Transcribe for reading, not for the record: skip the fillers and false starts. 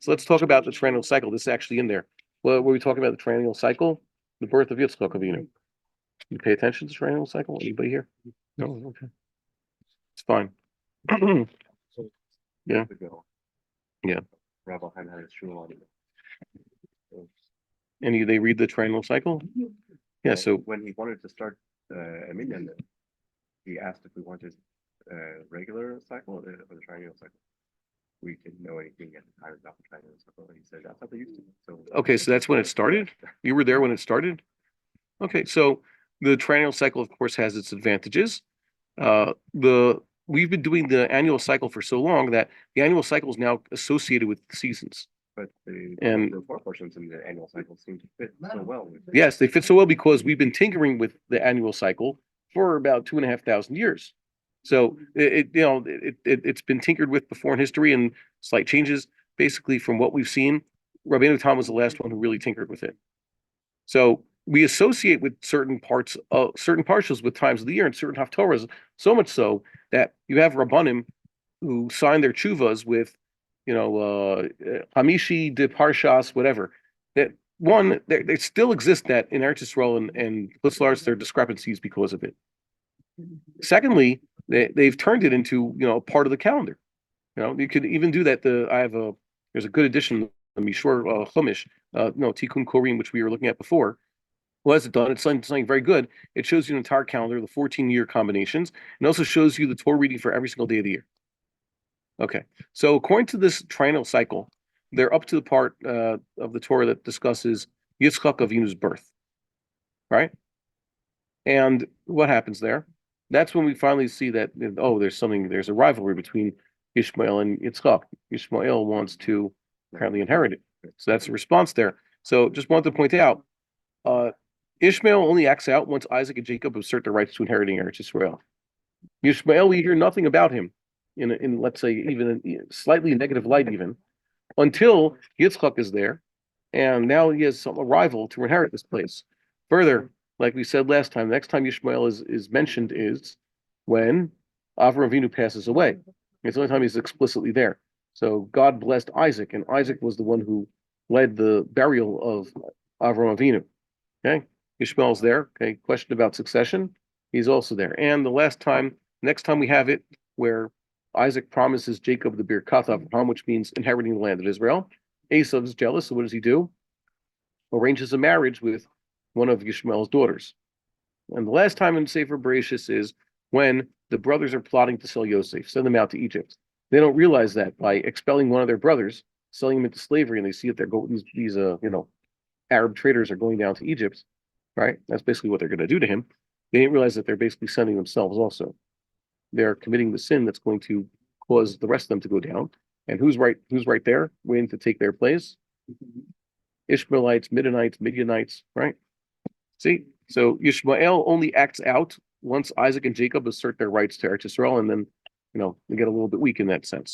So let's talk about the triennial cycle. This is actually in there. Well, were we talking about the triennial cycle? The birth of Yitzchak Avinu. You pay attention to the triennial cycle? Anybody here? No? Okay. It's fine. Yeah. Yeah. Rabbi had his shul on it. And they read the triennial cycle? Yeah, so when he wanted to start a minyan, he asked if we wanted a regular cycle or the triennial cycle. We didn't know anything at the time about the triennial cycle, and he said that's how they used to. So okay, so that's when it started? You were there when it started? Okay, so the triennial cycle, of course, has its advantages. We've been doing the annual cycle for so long that the annual cycle is now associated with seasons. But the four portions in the annual cycle seem to fit so well. Yes, they fit so well because we've been tinkering with the annual cycle for about 2,500 years. So it's been tinkered with before in history and slight changes. Basically, from what we've seen, Rabbeinu Tam was the last one who really tinkered with it. So we associate with certain partials with times of the year and certain haftorahs, so much so that you have Rabbanim who sign their chuvas with, Hamishi de Parshas, whatever. That one, they still exist that in Eretz Yisrael and Chutz La'aretz, there are discrepancies because of it. Secondly, they've turned it into a part of the calendar. You could even do that. There's a good edition, the Mishor Chumash, Tikkun Korim, which we were looking at before. Well, has it done? It's something very good. It shows you an entire calendar, the 14-year combinations, and also shows you the Torah reading for every single day of the year. Okay, so according to this triennial cycle, they're up to the part of the Torah that discusses Yitzchak Avinu's birth, right? And what happens there? That's when we finally see that, there's a rivalry between Yishmael and Yitzchak. Yishmael wants to apparently inherit it. So that's a response there. So just wanted to point out, Ishmael only acts out once Isaac and Jacob assert their rights to inheriting Eretz Yisrael. Yishmael, we hear nothing about him in let's say even a slightly negative light, even until Yitzchak is there, and now he has a rival to inherit this place. Further, like we said last time, the next time Yishmael is mentioned is when Avraham Avinu passes away. It's the only time he's explicitly there. So God blessed Isaac, and Isaac was the one who led the burial of Avraham Avinu. Okay, Yishmael's there. Okay, question about succession. He's also there. And next time we have it, where Isaac promises Jacob the Birkat Avraham, which means inheriting the land of Israel. Esau's jealous, so what does he do? Arranges a marriage with one of Yishmael's daughters. And the last time in Sefer Bereshis is when the brothers are plotting to sell Yosef, send them out to Egypt. They don't realize that by expelling one of their brothers, selling him into slavery, and they see that these Arab traders are going down to Egypt, right? That's basically what they're going to do to him. They didn't realize that they're basically sending themselves also. They're committing the sin that's going to cause the rest of them to go down. And who's right there, waiting to take their place? Ishmaelites, Midianites, right? See? So Yishmael only acts out once Isaac and Jacob assert their rights to Eretz Yisrael, and then, they get a little bit weak in that sense.